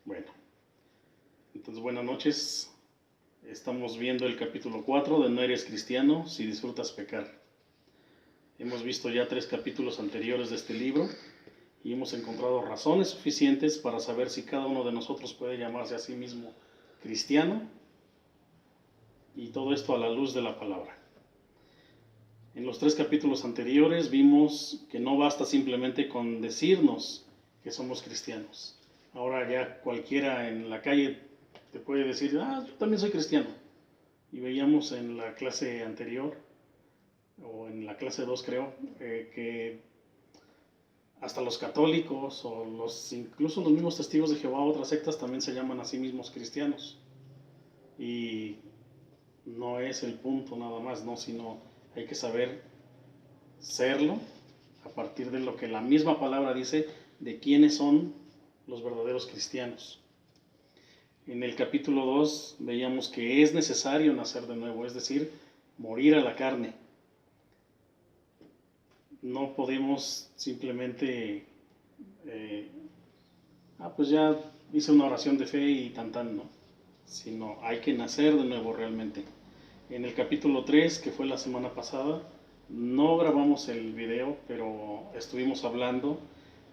Bueno, entonces buenas noches. Estamos viendo el capítulo 4 de No eres cristiano si disfrutas pecar. Hemos visto ya 3 capítulos anteriores de este libro y hemos encontrado razones suficientes para saber si cada uno de nosotros puede llamarse a sí mismo cristiano, y todo esto a la luz de la palabra. En los 3 capítulos anteriores vimos que no basta simplemente con decirnos que somos cristianos. Ahora ya cualquiera en la calle te puede decir, yo también soy cristiano. Y veíamos en la clase anterior, o en la clase 2 creo, que hasta los católicos o incluso los mismos testigos de Jehová, otras sectas, también se llaman a sí mismos cristianos. Y no es el punto nada más, ¿no? Sino hay que saber serlo a partir de lo que la misma palabra dice de quiénes son los verdaderos cristianos. En el capítulo 2 veíamos que es necesario nacer de nuevo, es decir, morir a la carne. No podemos simplemente, pues ya hice una oración de fe y tan, ¿no? Sino hay que nacer de nuevo realmente. En el capítulo 3, que fue la semana pasada, no grabamos el video, pero estuvimos hablando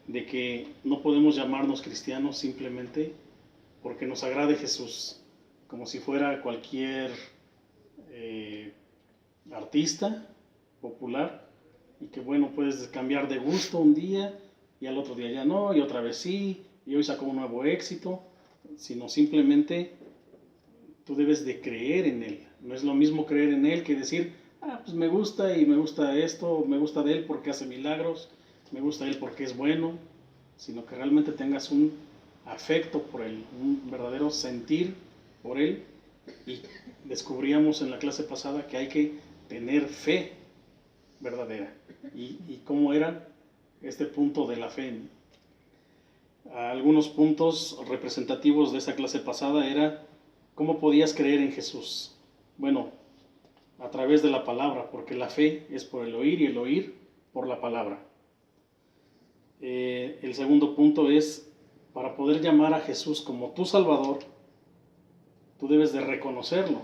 de que no podemos llamarnos cristianos simplemente porque nos agrade Jesús, como si fuera cualquier artista popular, y que bueno, puedes cambiar de gusto un día y al otro día ya no, y otra vez sí, y hoy sacó un nuevo éxito, sino simplemente tú debes de creer en Él. No es lo mismo creer en Él que decir, pues me gusta y me gusta esto, me gusta de Él porque hace milagros, me gusta de Él porque es bueno, sino que realmente tengas un afecto por Él, un verdadero sentir por Él. Y descubríamos en la clase pasada que hay que tener fe verdadera. ¿Y cómo era este punto de la fe? Algunos puntos representativos de esa clase pasada era cómo podías creer en Jesús. Bueno, a través de la palabra, porque la fe es por el oír y el oír por la palabra. El segundo punto es, para poder llamar a Jesús como tu Salvador, tú debes de reconocerlo.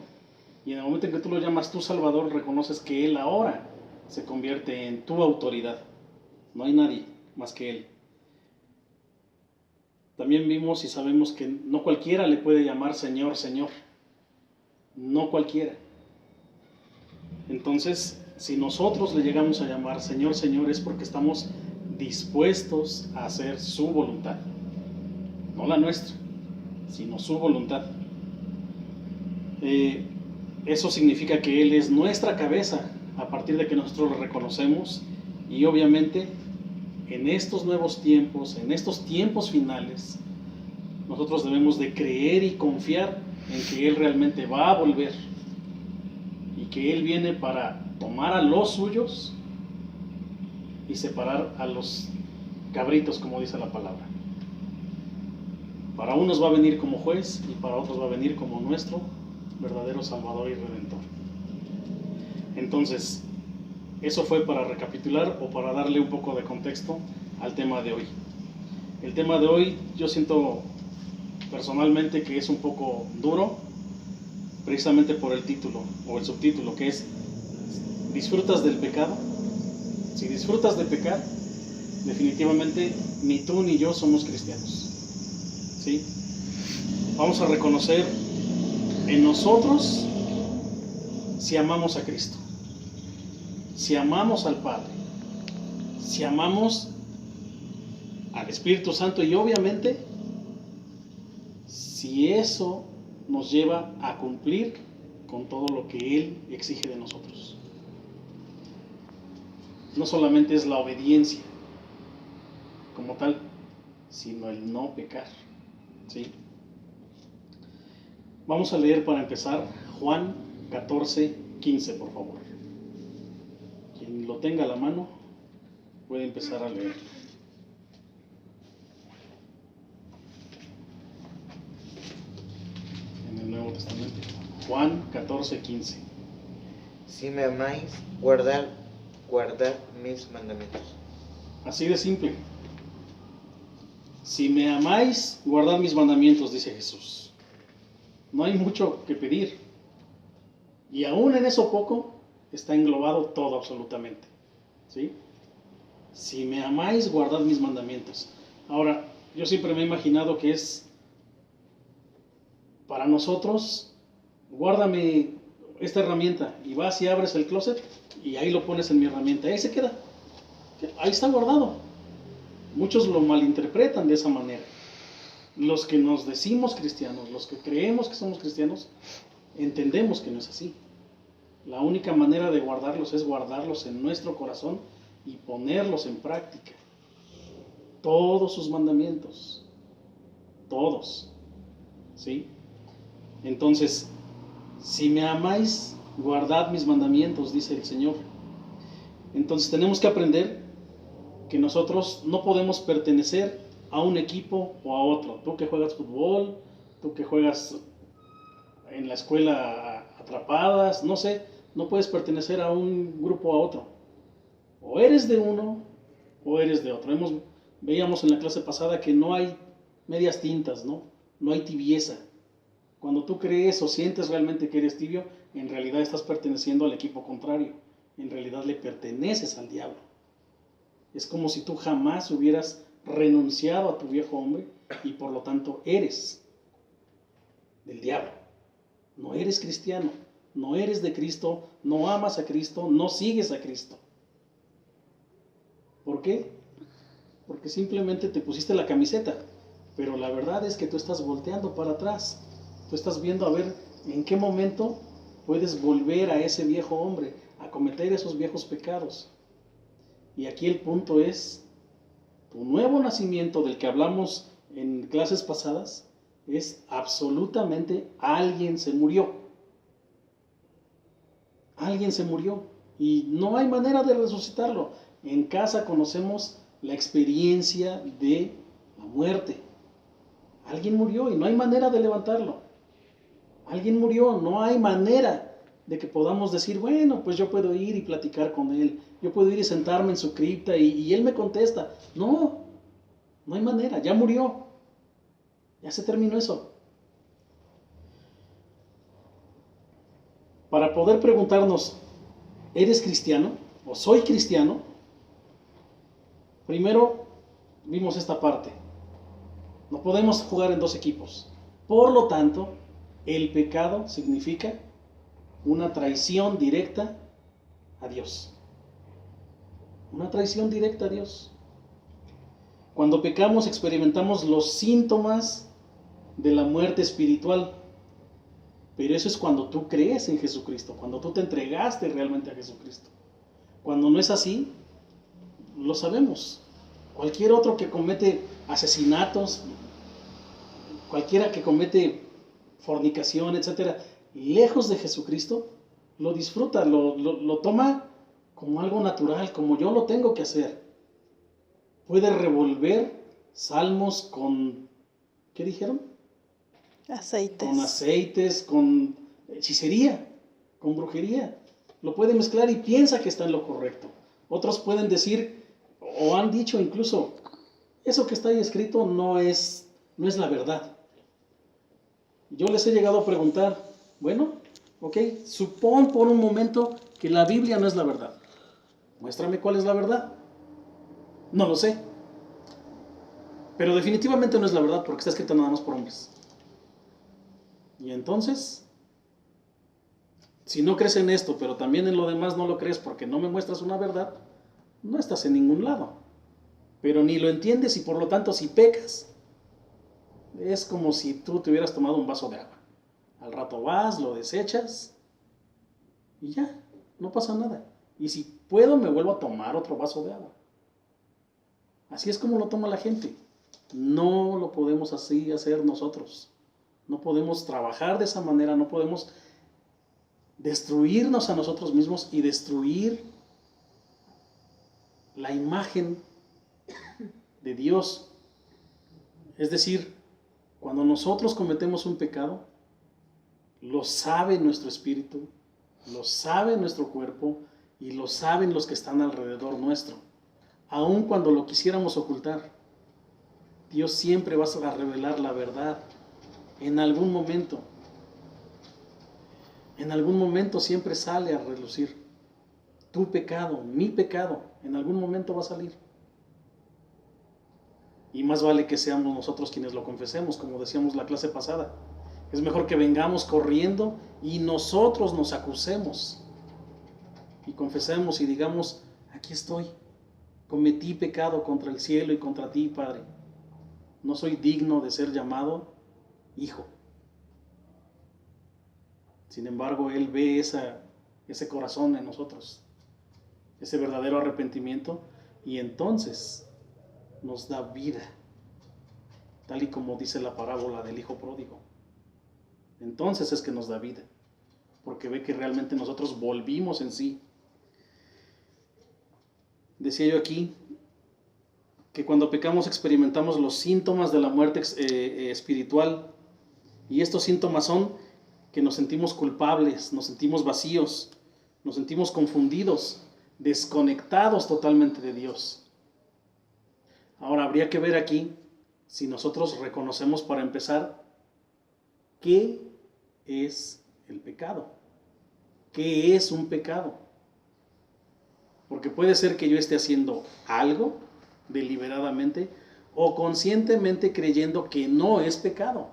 Y en el momento en que tú lo llamas tu Salvador, reconoces que Él ahora se convierte en tu autoridad. No hay nadie más que Él. También vimos y sabemos que no cualquiera le puede llamar Señor, Señor. No cualquiera. Entonces, si nosotros le llegamos a llamar Señor, Señor, es porque estamos dispuestos a hacer su voluntad. No la nuestra, sino su voluntad. Eso significa que Él es nuestra cabeza a partir de que nosotros lo reconocemos, y obviamente en estos nuevos tiempos, en estos tiempos finales, nosotros debemos de creer y confiar en que Él realmente va a volver y que Él viene para tomar a los suyos y separar a los cabritos, como dice la palabra. Para unos va a venir como juez y para otros va a venir como nuestro verdadero Salvador y Redentor. Entonces, eso fue para recapitular o para darle un poco de contexto al tema de hoy. El tema de hoy yo siento personalmente que es un poco duro, precisamente por el título o el subtítulo, que es ¿disfrutas del pecado? Si disfrutas de pecar, definitivamente ni tú ni yo somos cristianos. ¿Sí? Vamos a reconocer en nosotros si amamos a Cristo, si amamos al Padre, si amamos al Espíritu Santo, y obviamente si eso nos lleva a cumplir con todo lo que Él exige de nosotros. No solamente es la obediencia como tal, sino el no pecar. ¿Sí? Vamos a leer para empezar Juan 14:15, por favor. Quien lo tenga a la mano puede empezar a leer. En el Nuevo Testamento. Juan 14:15. Si me amáis, guardad mis mandamientos. Así de simple. Si me amáis, guardad mis mandamientos, dice Jesús. No hay mucho que pedir. Y aún en eso poco está englobado todo absolutamente. ¿Sí? Si me amáis, guardad mis mandamientos. Ahora, yo siempre me he imaginado que es para nosotros, guárdame esta herramienta, y vas y abres el closet y ahí lo pones en mi herramienta, ahí se queda, ahí está guardado. Muchos lo malinterpretan de esa manera. Los que nos decimos cristianos, los que creemos que somos cristianos, entendemos que no es así. La única manera de guardarlos es guardarlos en nuestro corazón y ponerlos en práctica. Todos sus mandamientos, todos, ¿sí? Entonces, si me amáis, guardad mis mandamientos, dice el Señor. Entonces tenemos que aprender que nosotros no podemos pertenecer a un equipo o a otro. Tú que juegas fútbol, tú que juegas en la escuela atrapadas, no sé, no puedes pertenecer a un grupo o a otro. O eres de uno o eres de otro. Veíamos en la clase pasada que no hay medias tintas, ¿no? No hay tibieza. Cuando tú crees o sientes realmente que eres tibio, en realidad estás perteneciendo al equipo contrario. En realidad le perteneces al diablo. Es como si tú jamás hubieras renunciado a tu viejo hombre y por lo tanto eres del diablo. No eres cristiano, no eres de Cristo, no amas a Cristo, no sigues a Cristo. ¿Por qué? Porque simplemente te pusiste la camiseta, pero la verdad es que tú estás volteando para atrás. Tú estás viendo a ver en qué momento puedes volver a ese viejo hombre, a cometer esos viejos pecados. Y aquí el punto es, tu nuevo nacimiento del que hablamos en clases pasadas, es absolutamente alguien se murió. Alguien se murió y no hay manera de resucitarlo. En casa conocemos la experiencia de la muerte. Alguien murió y no hay manera de levantarlo. Alguien murió, no hay manera de que podamos decir, bueno, pues yo puedo ir y platicar con él. Yo puedo ir y sentarme en su cripta y él me contesta. No, no hay manera, ya murió. Ya se terminó eso. Para poder preguntarnos, ¿eres cristiano? ¿O soy cristiano? Primero vimos esta parte. No podemos jugar en dos equipos. Por lo tanto, el pecado significa una traición directa a Dios. Una traición directa a Dios. Cuando pecamos experimentamos los síntomas de la muerte espiritual. Pero eso es cuando tú crees en Jesucristo, cuando tú te entregaste realmente a Jesucristo. Cuando no es así, lo sabemos. Cualquier otro que comete asesinatos, cualquiera que comete fornicación, etc., lejos de Jesucristo, lo disfruta, lo toma como algo natural, como yo lo tengo que hacer. Puede revolver salmos con, ¿qué dijeron? Aceites. Con aceites, con hechicería, con brujería. Lo puede mezclar y piensa que está en lo correcto. Otros pueden decir, o han dicho incluso, eso que está ahí escrito no es la verdad. Yo les he llegado a preguntar, bueno, ok, supón por un momento que la Biblia no es la verdad. Muéstrame cuál es la verdad. No lo sé. Pero definitivamente no es la verdad porque está escrita nada más por hombres. Y entonces, si no crees en esto, pero también en lo demás no lo crees porque no me muestras una verdad, no estás en ningún lado. Pero ni lo entiendes y por lo tanto si pecas, es como si tú te hubieras tomado un vaso de agua. Al rato vas, lo desechas y ya, no pasa nada. Y si puedo, me vuelvo a tomar otro vaso de agua. Así es como lo toma la gente. No lo podemos así hacer nosotros. No podemos trabajar de esa manera, no podemos destruirnos a nosotros mismos y destruir la imagen de Dios. Es decir, cuando nosotros cometemos un pecado, lo sabe nuestro espíritu, lo sabe nuestro cuerpo y lo saben los que están alrededor nuestro, aun cuando lo quisiéramos ocultar. Dios siempre va a revelar la verdad. En algún momento. En algún momento siempre sale a relucir. Tu pecado, mi pecado, en algún momento va a salir. Y más vale que seamos nosotros quienes lo confesemos, como decíamos la clase pasada. Es mejor que vengamos corriendo y nosotros nos acusemos. Y confesemos y digamos, aquí estoy. Cometí pecado contra el cielo y contra ti, Padre. No soy digno de ser llamado hijo. Sin embargo, Él ve ese corazón en nosotros, ese verdadero arrepentimiento, y entonces nos da vida, tal y como dice la parábola del hijo pródigo. Entonces es que nos da vida, porque ve que realmente nosotros volvimos en sí. Decía yo aquí que cuando pecamos experimentamos los síntomas de la muerte espiritual, y estos síntomas son que nos sentimos culpables, nos sentimos vacíos, nos sentimos confundidos, desconectados totalmente de Dios. Ahora habría que ver aquí si nosotros reconocemos, para empezar, qué es el pecado. ¿Qué es un pecado? Porque puede ser que yo esté haciendo algo deliberadamente o conscientemente creyendo que no es pecado.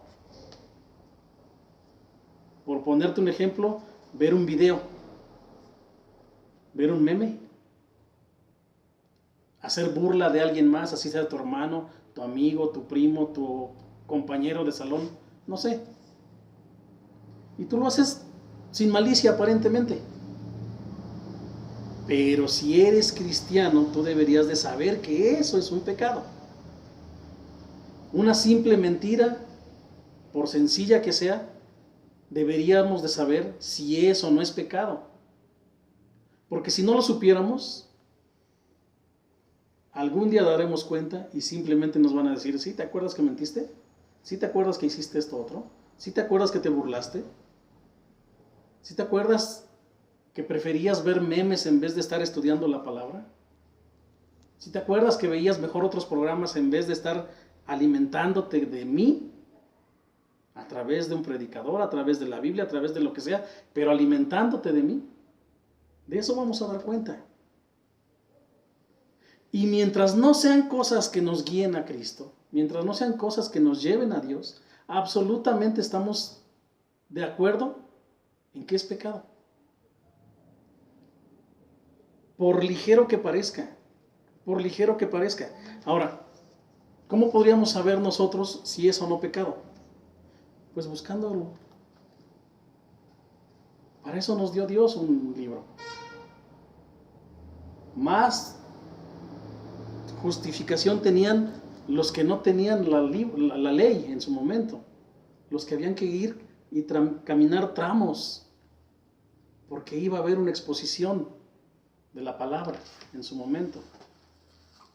Por ponerte un ejemplo, ver un video, ver un meme, hacer burla de alguien más, así sea tu hermano, tu amigo, tu primo, tu compañero de salón, no sé. Y tú lo haces sin malicia aparentemente. Pero si eres cristiano, tú deberías de saber que eso es un pecado. Una simple mentira, por sencilla que sea, deberíamos de saber si eso no es pecado. Porque si no lo supiéramos, algún día daremos cuenta y simplemente nos van a decir, ¿sí te acuerdas que mentiste? ¿Sí te acuerdas que hiciste esto otro? ¿Sí te acuerdas que te burlaste? ¿Sí te acuerdas que preferías ver memes en vez de estar estudiando la palabra? ¿Sí te acuerdas que veías mejor otros programas en vez de estar alimentándote de mí? A través de un predicador, a través de la Biblia, a través de lo que sea, pero alimentándote de mí. De eso vamos a dar cuenta. Y mientras no sean cosas que nos guíen a Cristo, mientras no sean cosas que nos lleven a Dios, absolutamente estamos de acuerdo en que es pecado. Por ligero que parezca, por ligero que parezca. Ahora, ¿cómo podríamos saber nosotros si es o no pecado? Pues buscándolo. Para eso nos dio Dios un libro. Más justificación tenían los que no tenían la ley en su momento, los que habían que ir y caminar tramos, porque iba a haber una exposición de la palabra en su momento,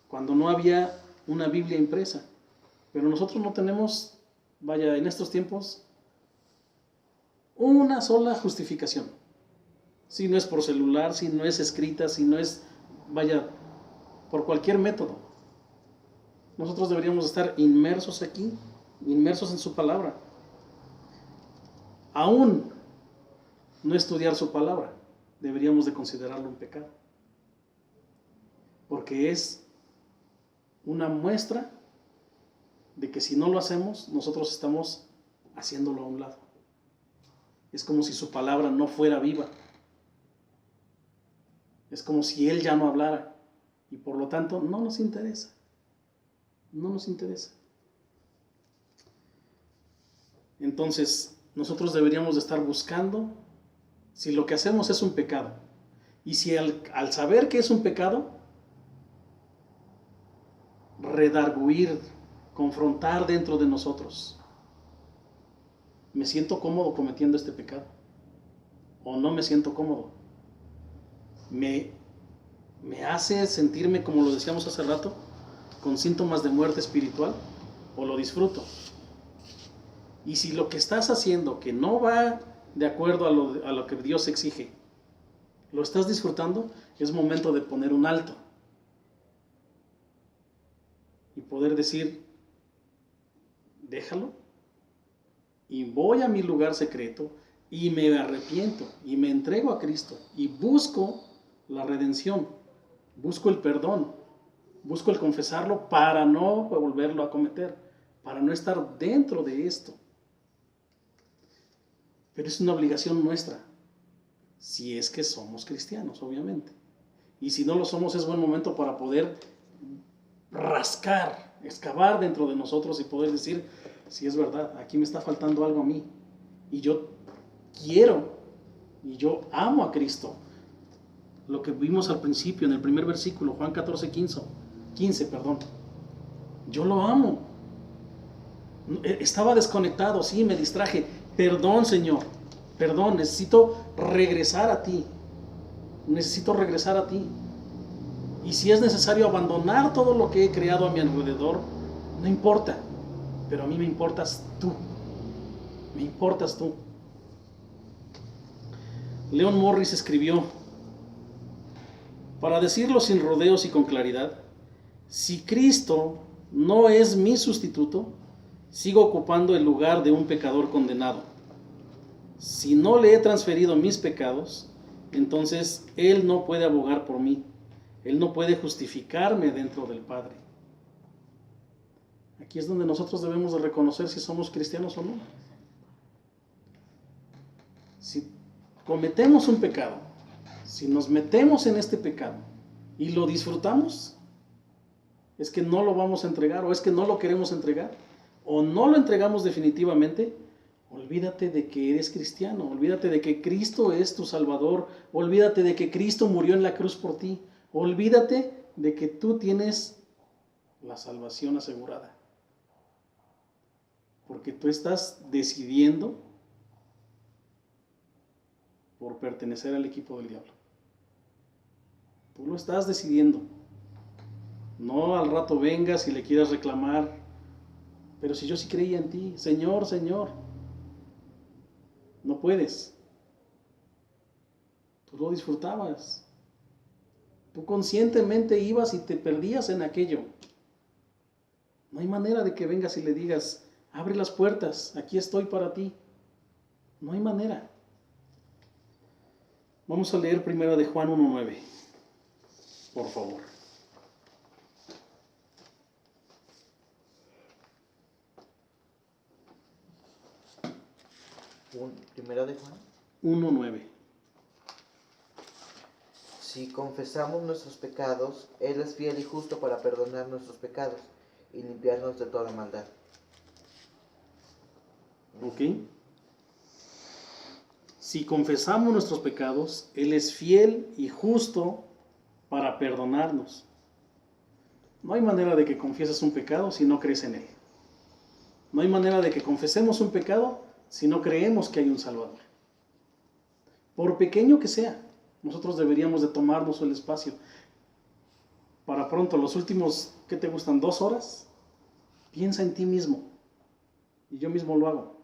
cuando no había una Biblia impresa. Pero nosotros no tenemos, vaya, en estos tiempos, una sola justificación. Si no es por celular, si no es escrita, si no es, vaya, por cualquier método. Nosotros deberíamos estar inmersos aquí, inmersos en su palabra. Aún no estudiar su palabra, deberíamos de considerarlo un pecado. Porque es una muestra de que si no lo hacemos, nosotros estamos haciéndolo a un lado. Es como si su palabra no fuera viva. Es como si Él ya no hablara. Y por lo tanto, no nos interesa. No nos interesa. Entonces, nosotros deberíamos de estar buscando si lo que hacemos es un pecado. Y si al saber que es un pecado, redarguir, confrontar dentro de nosotros. ¿Me siento cómodo cometiendo este pecado? ¿O no me siento cómodo? ¿Me hace sentirme, como lo decíamos hace rato, con síntomas de muerte espiritual? ¿O lo disfruto? Y si lo que estás haciendo, que no va de acuerdo a lo que Dios exige, lo estás disfrutando, es momento de poner un alto. Y poder decir, déjalo y voy a mi lugar secreto y me arrepiento y me entrego a Cristo y busco la redención, busco el perdón, busco el confesarlo para no volverlo a cometer, para no estar dentro de esto. Pero es una obligación nuestra, si es que somos cristianos, obviamente. Y si no lo somos, es buen momento para poder rascar, excavar dentro de nosotros y poder decir, si es verdad, aquí me está faltando algo a mí. Y yo quiero, y yo amo a Cristo. Lo que vimos al principio, en el primer versículo, Juan 14:15, perdón. Yo lo amo. Estaba desconectado, sí, me distraje. Perdón, Señor. Perdón, necesito regresar a ti. Necesito regresar a ti. Y si es necesario abandonar todo lo que he creado a mi alrededor, no importa. Pero a mí me importas tú. Me importas tú. Leon Morris escribió, para decirlo sin rodeos y con claridad, si Cristo no es mi sustituto, sigo ocupando el lugar de un pecador condenado. Si no le he transferido mis pecados, entonces Él no puede abogar por mí. Él no puede justificarme dentro del Padre. Aquí es donde nosotros debemos de reconocer si somos cristianos o no. Si cometemos un pecado, si nos metemos en este pecado y lo disfrutamos, es que no lo vamos a entregar, o es que no lo queremos entregar, o no lo entregamos definitivamente. Olvídate de que eres cristiano, olvídate de que Cristo es tu Salvador, olvídate de que Cristo murió en la cruz por ti, olvídate de que tú tienes la salvación asegurada. Porque tú estás decidiendo por pertenecer al equipo del diablo. Tú lo estás decidiendo. No al rato vengas y le quieras reclamar, pero si yo sí creía en ti, Señor, Señor, no puedes. Tú lo disfrutabas. Tú conscientemente ibas y te perdías en aquello. No hay manera de que vengas y le digas, abre las puertas, aquí estoy para ti. No hay manera. Vamos a leer primero de Juan 1:9, por favor. Primero de Juan. 1:9. Si confesamos nuestros pecados, Él es fiel y justo para perdonar nuestros pecados y limpiarnos de toda maldad. ¿Ok? Si confesamos nuestros pecados, Él es fiel y justo para perdonarnos. No hay manera de que confieses un pecado si no crees en Él. No hay manera de que confesemos un pecado si no creemos que hay un Salvador. Por pequeño que sea, nosotros deberíamos de tomarnos el espacio. Para pronto, los últimos, ¿qué te gustan? 2 horas. Piensa en ti mismo. Y yo mismo lo hago.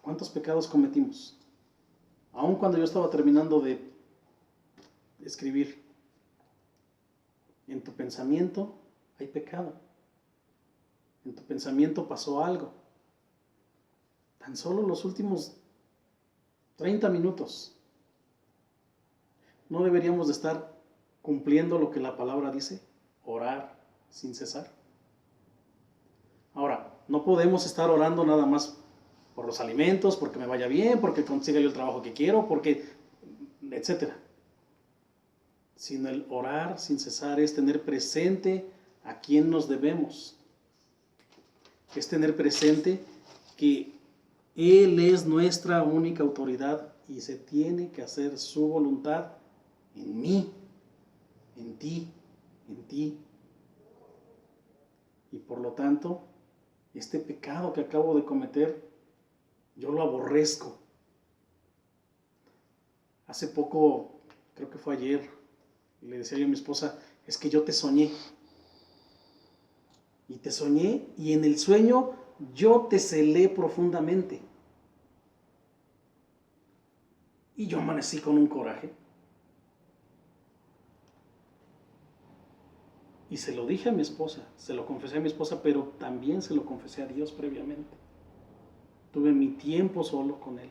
¿Cuántos pecados cometimos? Aun cuando yo estaba terminando de escribir, en tu pensamiento hay pecado. En tu pensamiento pasó algo. Tan solo los últimos 30 minutos. ¿No deberíamos de estar cumpliendo lo que la palabra dice? Orar sin cesar. Ahora, no podemos estar orando nada más por los alimentos, porque me vaya bien, porque consiga yo el trabajo que quiero, porque, etcétera. Sino el orar sin cesar es tener presente a quién nos debemos. Es tener presente que Él es nuestra única autoridad y se tiene que hacer su voluntad en mí, en ti, en ti. Y por lo tanto, este pecado que acabo de cometer, yo lo aborrezco. Hace poco, creo que fue ayer, le decía yo a mi esposa, es que yo te soñé. Y te soñé y en el sueño yo te celé profundamente. Y yo amanecí con un coraje. Y se lo dije a mi esposa, se lo confesé a mi esposa, pero también se lo confesé a Dios previamente. Tuve mi tiempo solo con Él.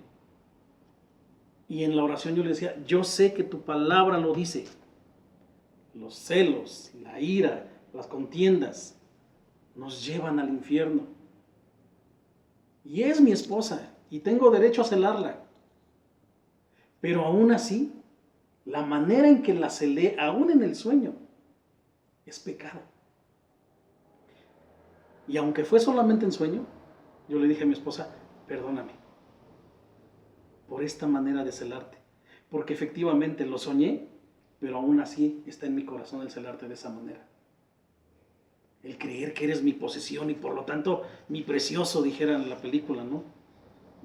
Y en la oración yo le decía, yo sé que tu palabra lo dice. Los celos, la ira, las contiendas nos llevan al infierno. Y es mi esposa y tengo derecho a celarla. Pero aún así, la manera en que la celé, aún en el sueño, es pecado. Y aunque fue solamente en sueño, yo le dije a mi esposa, perdóname por esta manera de celarte. Porque efectivamente lo soñé, pero aún así está en mi corazón el celarte de esa manera. El creer que eres mi posesión y por lo tanto mi precioso, dijera en la película, ¿no?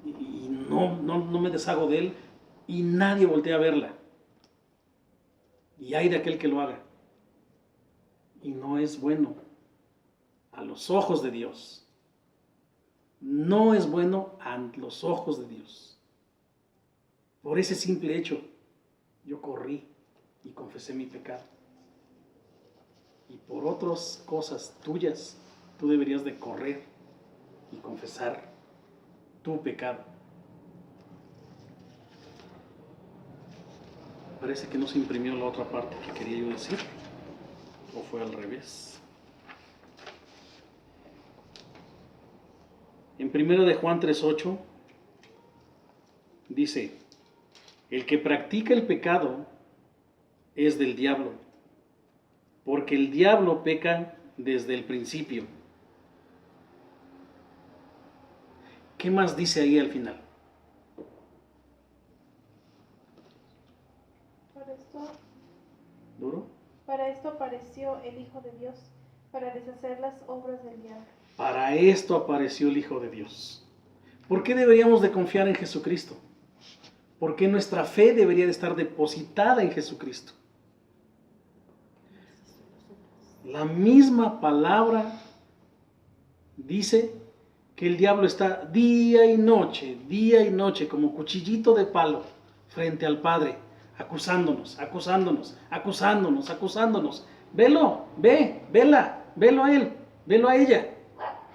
Y no me deshago de él y nadie voltea a verla. Y hay de aquel que lo haga. Y no es bueno a los ojos de Dios. No es bueno a los ojos de Dios. Por ese simple hecho, yo corrí y confesé mi pecado. Y por otras cosas tuyas, tú deberías de correr y confesar tu pecado. Parece que no se imprimió la otra parte que quería yo decir, o fue al revés. En 1 de Juan 3:8 dice, el que practica el pecado es del diablo, porque el diablo peca desde el principio. ¿Qué más dice ahí al final? ¿Duro? Para esto apareció el Hijo de Dios, para deshacer las obras del diablo. Para esto apareció el Hijo de Dios. ¿Por qué deberíamos de confiar en Jesucristo? ¿Por qué nuestra fe debería de estar depositada en Jesucristo? La misma palabra dice que el diablo está día y noche, como cuchillito de palo frente al Padre, acusándonos. Velo, velo a él, velo a ella.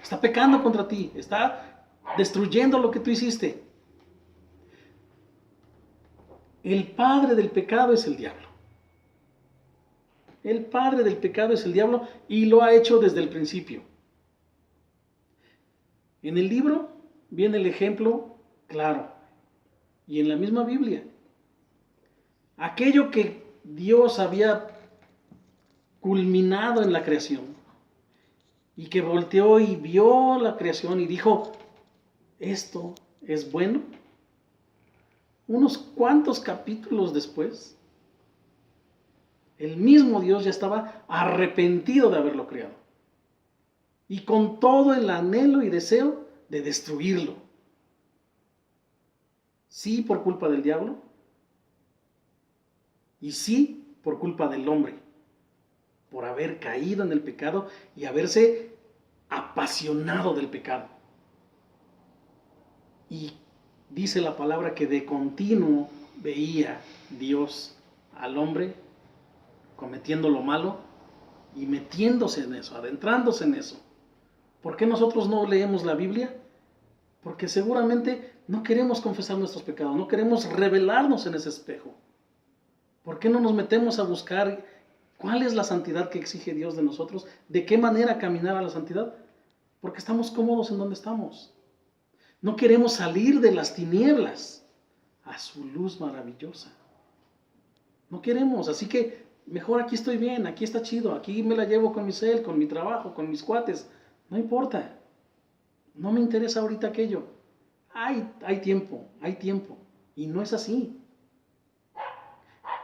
Está pecando contra ti, está destruyendo lo que tú hiciste. El padre del pecado es el diablo. El padre del pecado es el diablo y lo ha hecho desde el principio. En el libro viene el ejemplo claro y en la misma Biblia. Aquello que Dios había culminado en la creación y que volteó y vio la creación y dijo, esto es bueno. Unos cuantos capítulos después, el mismo Dios ya estaba arrepentido de haberlo creado y con todo el anhelo y deseo de destruirlo. Sí, por culpa del diablo y sí, por culpa del hombre, por haber caído en el pecado y haberse apasionado del pecado. Y dice la palabra que de continuo veía Dios al hombre cometiendo lo malo y metiéndose en eso, adentrándose en eso. ¿Por qué nosotros no leemos la Biblia? Porque seguramente no queremos confesar nuestros pecados, no queremos revelarnos en ese espejo. ¿Por qué no nos metemos a buscar cuál es la santidad que exige Dios de nosotros? ¿De qué manera caminar a la santidad? Porque estamos cómodos en donde estamos. No queremos salir de las tinieblas a su luz maravillosa. No queremos, así que mejor aquí estoy bien, aquí está chido, aquí me la llevo con mi cel, con mi trabajo, con mis cuates. No importa. No me interesa ahorita aquello. Hay tiempo. Y no es así.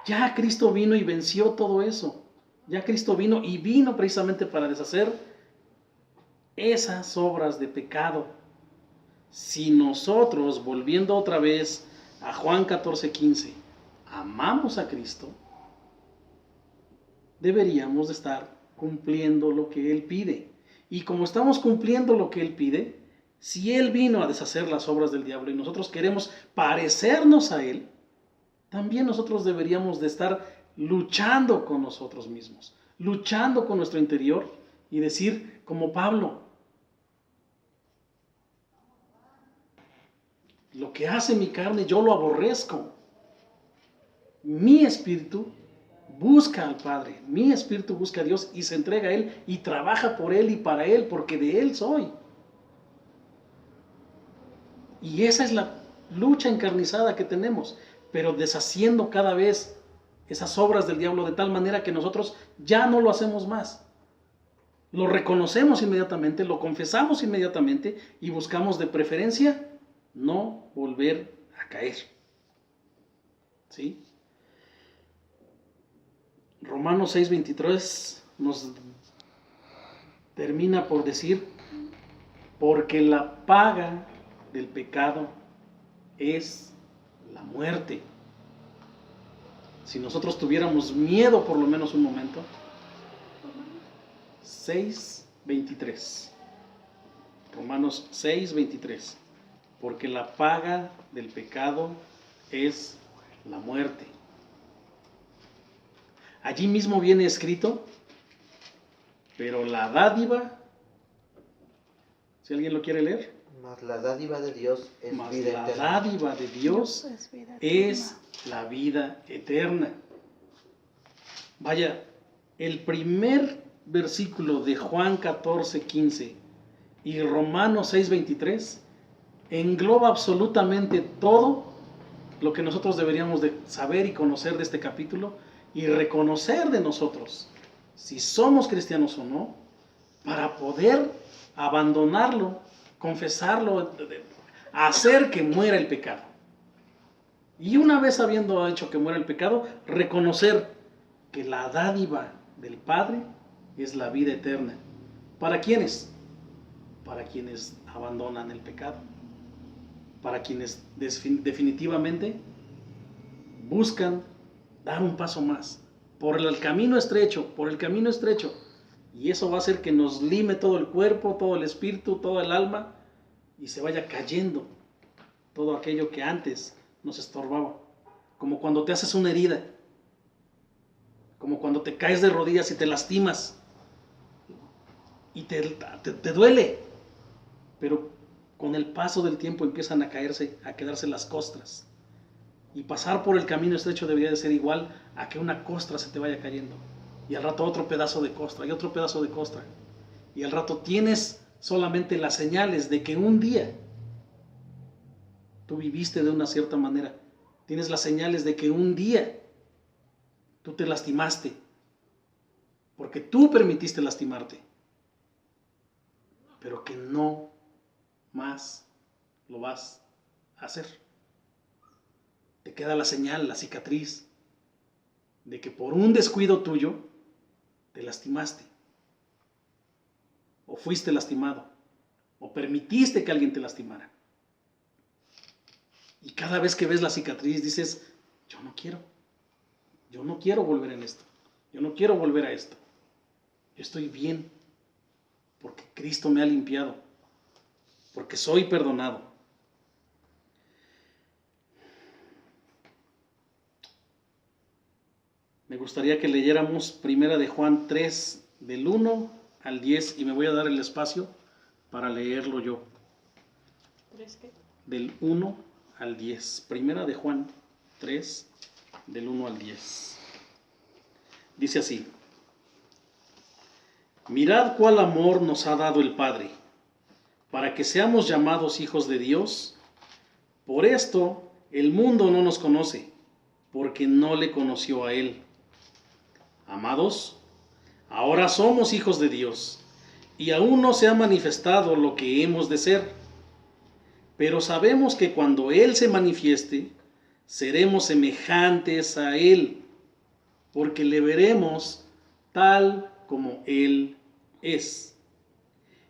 Ya Cristo vino y venció todo eso. Ya Cristo vino y vino precisamente para deshacer esas obras de pecado. Si nosotros, volviendo otra vez a Juan 14:15, amamos a Cristo, deberíamos de estar cumpliendo lo que Él pide. Y como estamos cumpliendo lo que Él pide, si Él vino a deshacer las obras del diablo y nosotros queremos parecernos a Él, también nosotros deberíamos de estar luchando con nosotros mismos, luchando con nuestro interior y decir, como Pablo, lo que hace mi carne yo lo aborrezco. Mi espíritu busca al Padre, mi espíritu busca a Dios y se entrega a Él y trabaja por Él y para Él, porque de Él soy. Y esa es la lucha encarnizada que tenemos, pero deshaciendo cada vez esas obras del diablo de tal manera que nosotros ya no lo hacemos más. Lo reconocemos inmediatamente, lo confesamos inmediatamente y buscamos de preferencia no volver a caer. ¿Sí? Romanos 6:23 nos termina por decir, porque la paga del pecado es la muerte. Si nosotros tuviéramos miedo por lo menos un momento, 6:23. Romanos 6:23. Porque la paga del pecado es la muerte. Allí mismo viene escrito, pero la dádiva, si alguien lo quiere leer, Mas la dádiva de Dios es mas vida la eterna. dádiva de Dios es vida es eterna. la vida eterna. Vaya, el primer versículo de Juan 14:15 y Romanos 6:23 engloba absolutamente todo lo que nosotros deberíamos de saber y conocer de este capítulo y reconocer de nosotros, si somos cristianos o no, para poder abandonarlo, confesarlo, hacer que muera el pecado. Y una vez habiendo hecho que muera el pecado, reconocer que la dádiva del Padre es la vida eterna. ¿Para quiénes? Para quienes abandonan el pecado. Para quienes definitivamente buscan dar un paso más por el camino estrecho, y eso va a hacer que nos lime todo el cuerpo, todo el espíritu, todo el alma, y se vaya cayendo todo aquello que antes nos estorbaba, como cuando te haces una herida, como cuando te caes de rodillas y te lastimas y te duele, pero con el paso del tiempo empiezan a quedarse las costras. Y pasar por el camino estrecho debería de ser igual a que una costra se te vaya cayendo. Y al rato otro pedazo de costra y otro pedazo de costra. Y al rato tienes solamente las señales de que un día tú viviste de una cierta manera. Tienes las señales de que un día tú te lastimaste. Porque tú permitiste lastimarte. Pero que no más lo vas a hacer. Te queda la señal, la cicatriz, de que por un descuido tuyo te lastimaste, o fuiste lastimado, o permitiste que alguien te lastimara. Y cada vez que ves la cicatriz dices, yo no quiero volver en esto, yo no quiero volver a esto. Yo estoy bien, porque Cristo me ha limpiado, porque soy perdonado. Me gustaría que leyéramos primera de Juan 3, del 1 al 10, y me voy a dar el espacio para leerlo yo. ¿Tres qué? Del 1 al 10. Primera de Juan 3, del 1 al 10. Dice así: Mirad cuál amor nos ha dado el Padre, para que seamos llamados hijos de Dios. Por esto el mundo no nos conoce, porque no le conoció a Él. Amados, ahora somos hijos de Dios, y aún no se ha manifestado lo que hemos de ser. Pero sabemos que cuando Él se manifieste, seremos semejantes a Él, porque le veremos tal como Él es.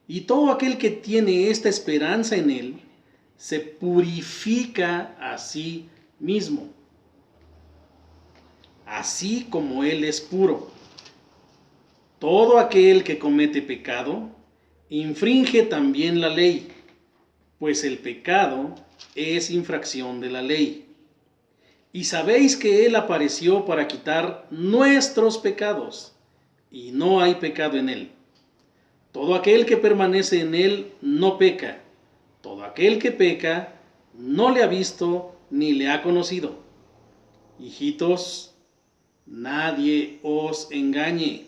Y todo aquel que tiene esta esperanza en Él, se purifica a sí mismo, así como Él es puro. Todo aquel que comete pecado, infringe también la ley, pues el pecado es infracción de la ley. Y sabéis que Él apareció para quitar nuestros pecados, y no hay pecado en él. Todo aquel que permanece en él no peca. Todo aquel que peca no le ha visto ni le ha conocido. Hijitos, nadie os engañe.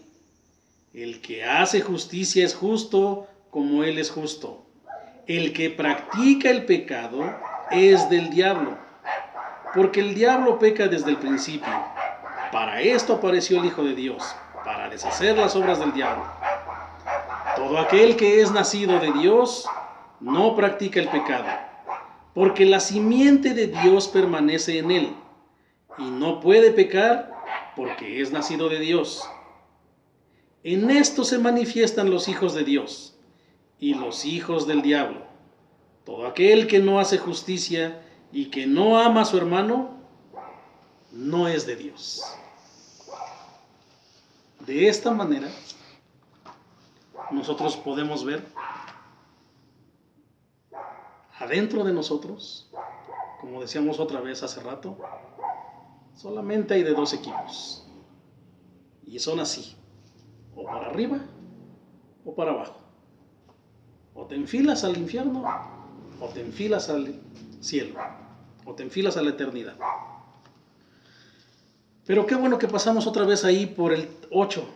El que hace justicia es justo como él es justo. El que practica el pecado es del diablo, porque el diablo peca desde el principio. Para esto apareció el Hijo de Dios, para deshacer las obras del diablo. Todo aquel que es nacido de Dios no practica el pecado, porque la simiente de Dios permanece en él, y no puede pecar porque es nacido de Dios. En esto se manifiestan los hijos de Dios y los hijos del diablo. Todo aquel que no hace justicia y que no ama a su hermano, no es de Dios. De esta manera, nosotros podemos ver adentro de nosotros, como decíamos otra vez hace rato, solamente hay de dos equipos. Y son así, o para arriba o para abajo. O te enfilas al infierno o te enfilas al cielo, o te enfilas a la eternidad. Pero qué bueno que pasamos otra vez ahí por el 8.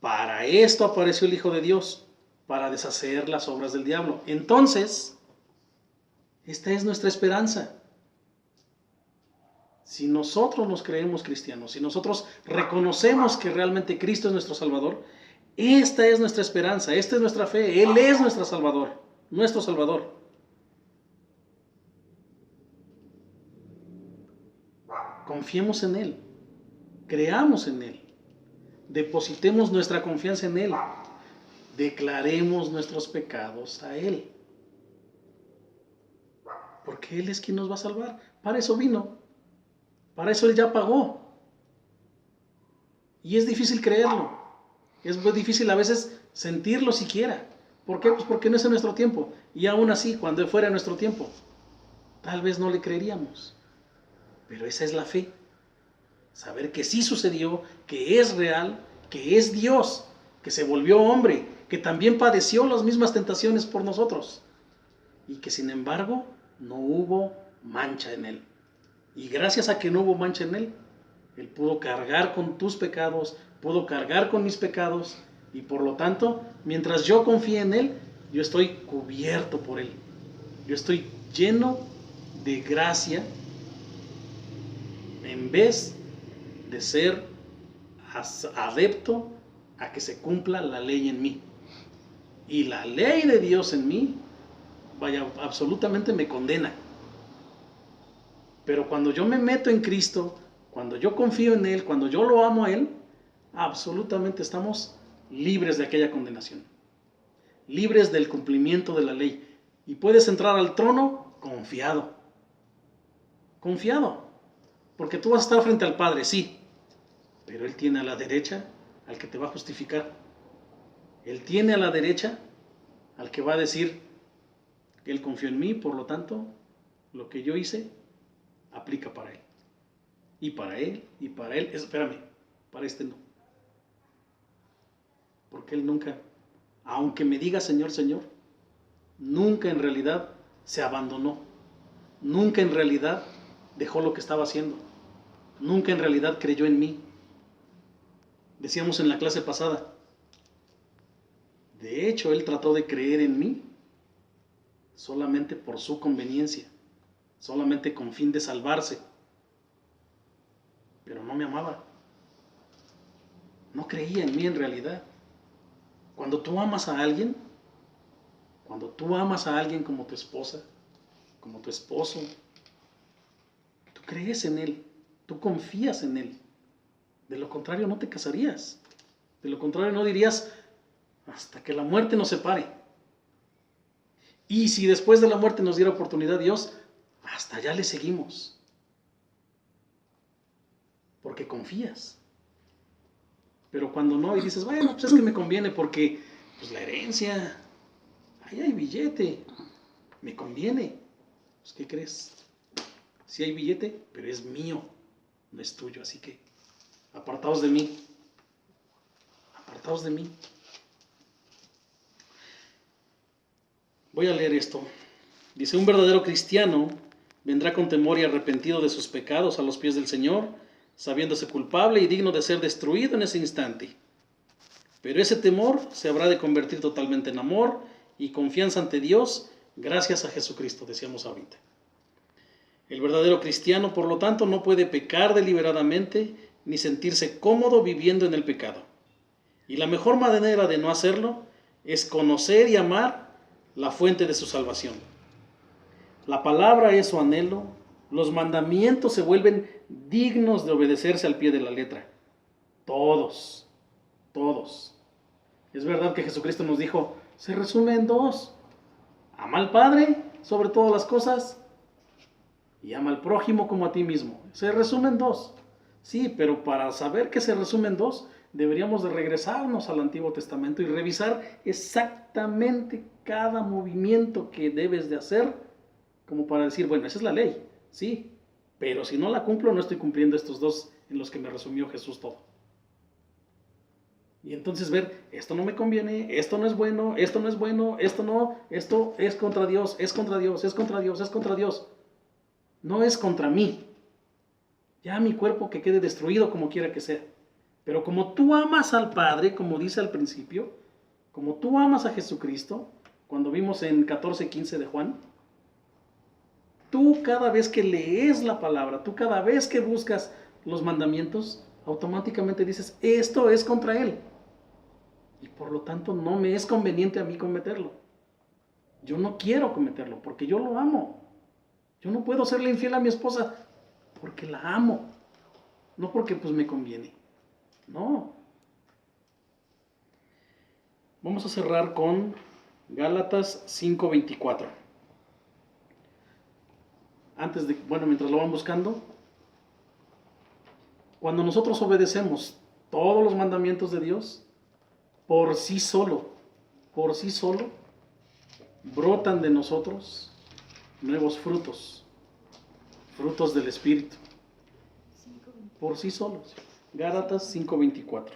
Para esto apareció el Hijo de Dios, para deshacer las obras del diablo. Entonces, esta es nuestra esperanza. Si nosotros nos creemos cristianos, si nosotros reconocemos que realmente Cristo es nuestro Salvador, esta es nuestra esperanza, esta es nuestra fe. Él es nuestro Salvador, nuestro Salvador. Confiemos en Él, creamos en Él, depositemos nuestra confianza en Él, declaremos nuestros pecados a Él, porque Él es quien nos va a salvar. Para eso vino, para eso Él ya pagó. Y es difícil creerlo, es muy difícil a veces sentirlo siquiera. ¿Por qué? Pues porque no es en nuestro tiempo. Y aún así, cuando fuera en nuestro tiempo, tal vez no le creeríamos. Pero esa es la fe. Saber que sí sucedió, que es real, que es Dios, que se volvió hombre, que también padeció las mismas tentaciones por nosotros. Y que sin embargo no hubo mancha en Él. Y gracias a que no hubo mancha en Él, Él pudo cargar con tus pecados, pudo cargar con mis pecados. Y por lo tanto, mientras yo confíe en Él, yo estoy cubierto por Él. Yo estoy lleno de gracia, en vez de ser adepto a que se cumpla la ley en mí. Y la ley de Dios en mí, vaya, absolutamente me condena. Pero cuando yo me meto en Cristo, cuando yo confío en Él, cuando yo lo amo a Él, absolutamente estamos libres de aquella condenación, libres del cumplimiento de la ley. Y puedes entrar al trono confiado, confiado, porque tú vas a estar frente al Padre, sí, pero Él tiene a la derecha al que te va a justificar. Él tiene a la derecha al que va a decir que Él confió en mí, por lo tanto, lo que yo hice aplica para Él. Y para Él, espérame, para este no. Porque Él nunca, aunque me diga Señor, Señor, nunca en realidad se abandonó. Nunca en realidad dejó lo que estaba haciendo. Nunca en realidad creyó en mí. Decíamos en la clase pasada, de hecho, Él trató de creer en mí solamente por su conveniencia, solamente con fin de salvarse. Pero no me amaba. No creía en mí en realidad. Cuando tú amas a alguien como tu esposa, como tu esposo, tú crees en él, tú confías en él. De lo contrario no te casarías. De lo contrario no dirías hasta que la muerte nos separe. Y si después de la muerte nos diera oportunidad Dios, hasta allá le seguimos. Porque confías. Pero cuando no y dices, bueno, pues es que me conviene porque pues la herencia, ahí hay billete, me conviene. Pues ¿qué crees? Sí hay billete, pero es mío, no es tuyo, así que apartaos de mí. apartaos de mí. Voy a leer esto. Dice, un verdadero cristiano vendrá con temor y arrepentido de sus pecados a los pies del Señor, sabiéndose culpable y digno de ser destruido en ese instante. Pero ese temor se habrá de convertir totalmente en amor y confianza ante Dios, gracias a Jesucristo, decíamos ahorita. El verdadero cristiano, por lo tanto, no puede pecar deliberadamente ni sentirse cómodo viviendo en el pecado. Y la mejor manera de no hacerlo es conocer y amar la fuente de su salvación. La palabra es su anhelo, los mandamientos se vuelven dignos de obedecerse al pie de la letra. Todos, todos. Es verdad que Jesucristo nos dijo, se resume en dos. Ama al Padre sobre todas las cosas y ama al prójimo como a ti mismo. Se resume en dos. Sí, pero para saber que se resume en dos, deberíamos de regresarnos al Antiguo Testamento y revisar exactamente cada movimiento que debes de hacer, como para decir, bueno, esa es la ley, sí, pero si no la cumplo, no estoy cumpliendo estos dos en los que me resumió Jesús todo. Y entonces ver, esto no me conviene, esto no es bueno, esto no es bueno, esto no, esto es contra Dios, es contra Dios, es contra Dios, es contra Dios. No es contra mí. Ya mi cuerpo que quede destruido como quiera que sea. Pero como tú amas al Padre, como dice al principio, como tú amas a Jesucristo, cuando vimos en 14:15 de Juan, tú cada vez que lees la palabra, tú cada vez que buscas los mandamientos, automáticamente dices, esto es contra Él. Y por lo tanto no me es conveniente a mí cometerlo. Yo no quiero cometerlo porque yo lo amo. Yo no puedo serle infiel a mi esposa porque la amo. No porque pues me conviene. No. Vamos a cerrar con Gálatas 5:24. Mientras lo van buscando, cuando nosotros obedecemos todos los mandamientos de Dios, por sí solo, brotan de nosotros nuevos frutos del Espíritu, por sí solos. Gálatas 5:24.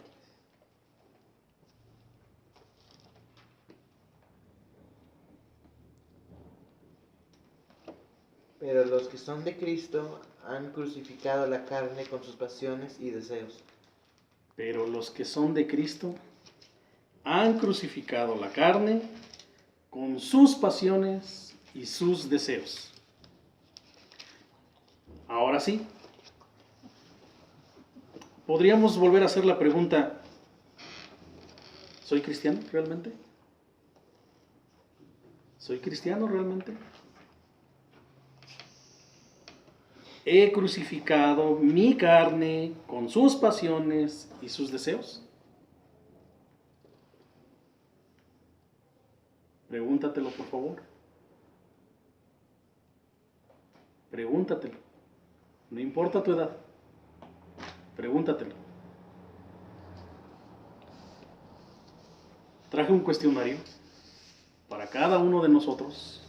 Pero los que son de Cristo han crucificado la carne con sus pasiones y deseos. Pero los que son de Cristo han crucificado la carne con sus pasiones y sus deseos. Ahora sí, podríamos volver a hacer la pregunta, ¿soy cristiano realmente? ¿Soy cristiano realmente? ¿He crucificado mi carne con sus pasiones y sus deseos? Pregúntatelo, por favor. Pregúntatelo. No importa tu edad. Pregúntatelo. Traje un cuestionario para cada uno de nosotros.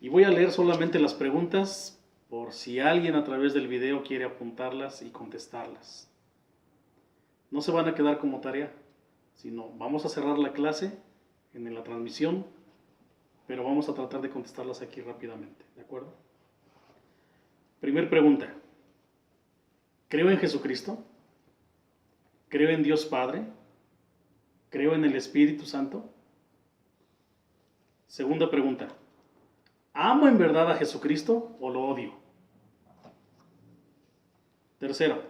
Y voy a leer solamente las preguntas por si alguien a través del video quiere apuntarlas y contestarlas. No se van a quedar como tarea, sino vamos a cerrar la clase en la transmisión, pero vamos a tratar de contestarlas aquí rápidamente, ¿de acuerdo? Primer pregunta. ¿Creo en Jesucristo? ¿Creo en Dios Padre? ¿Creo en el Espíritu Santo? Segunda pregunta. ¿Amo en verdad a Jesucristo o lo odio? Tercero,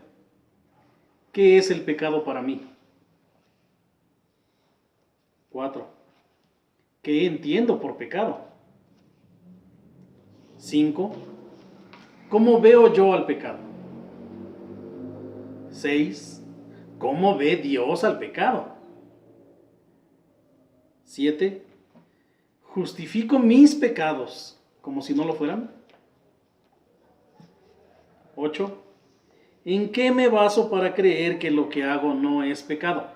¿qué es el pecado para mí? 4. ¿Qué entiendo por pecado? 5. ¿Cómo veo yo al pecado? 6. ¿Cómo ve Dios al pecado? 7. ¿Justifico mis pecados como si no lo fueran? 8. ¿En qué me baso para creer que lo que hago no es pecado?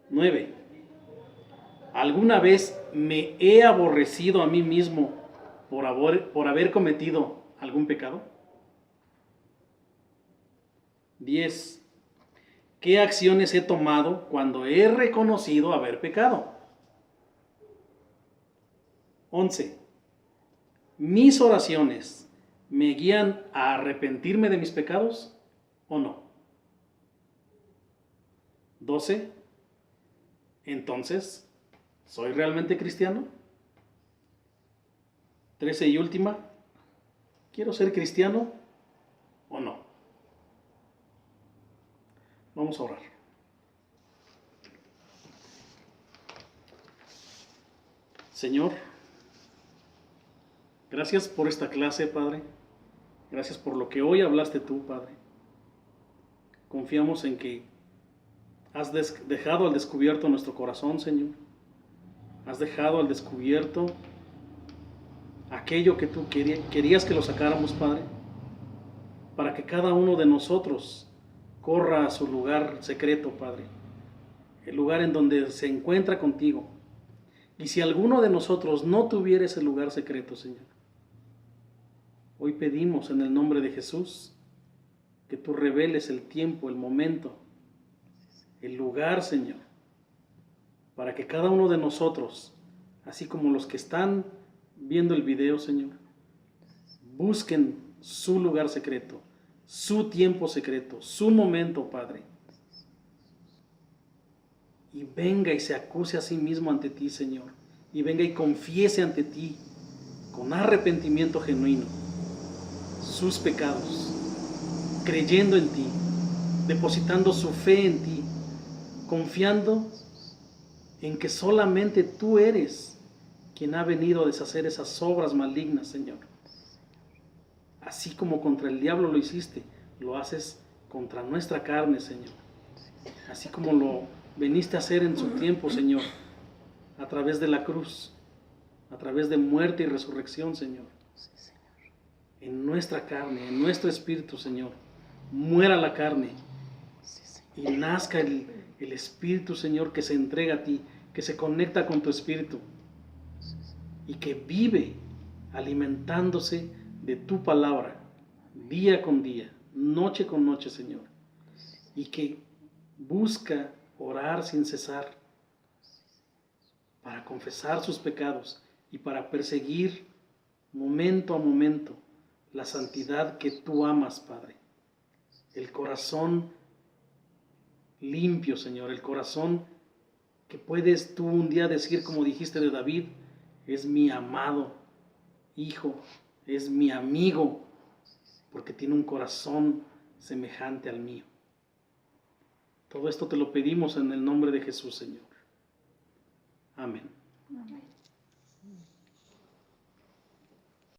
9. ¿Alguna vez me he aborrecido a mí mismo por haber cometido algún pecado? 10. ¿Qué acciones he tomado cuando he reconocido haber pecado? 11. ¿Mis oraciones me guían a arrepentirme de mis pecados o no? 12. Entonces, ¿soy realmente cristiano? 13 y última, ¿quiero ser cristiano o no? Vamos a orar. Señor, gracias por esta clase, Padre. Gracias por lo que hoy hablaste tú, Padre. Confiamos en que has dejado al descubierto nuestro corazón, Señor. Has dejado al descubierto aquello que tú querías que lo sacáramos, Padre, para que cada uno de nosotros corra a su lugar secreto, Padre, el lugar en donde se encuentra contigo. Y si alguno de nosotros no tuviera ese lugar secreto, Señor, hoy pedimos en el nombre de Jesús que tú reveles el tiempo, el momento, el lugar, Señor, para que cada uno de nosotros, así como los que están viendo el video, Señor, busquen su lugar secreto, su tiempo secreto, su momento, Padre, y venga y se acuse a sí mismo ante ti, Señor, y venga y confiese ante ti con arrepentimiento genuino sus pecados, creyendo en ti, depositando su fe en ti, confiando en que solamente tú eres quien ha venido a deshacer esas obras malignas, Señor. Así como contra el diablo lo hiciste, lo haces contra nuestra carne, Señor. Así como lo veniste a hacer en su tiempo, Señor, a través de la cruz, a través de muerte y resurrección, Señor. En nuestra carne, en nuestro espíritu, Señor, muera la carne y nazca el espíritu, Señor, que se entrega a ti, que se conecta con tu espíritu y que vive alimentándose de tu palabra día con día, noche con noche, Señor, y que busca orar sin cesar para confesar sus pecados y para perseguir momento a momento la santidad que tú amas, Padre. El corazón limpio, Señor, el corazón que puedes tú un día decir, como dijiste de David, es mi amado hijo, es mi amigo, porque tiene un corazón semejante al mío. Todo esto te lo pedimos en el nombre de Jesús, Señor. Amén. Amén.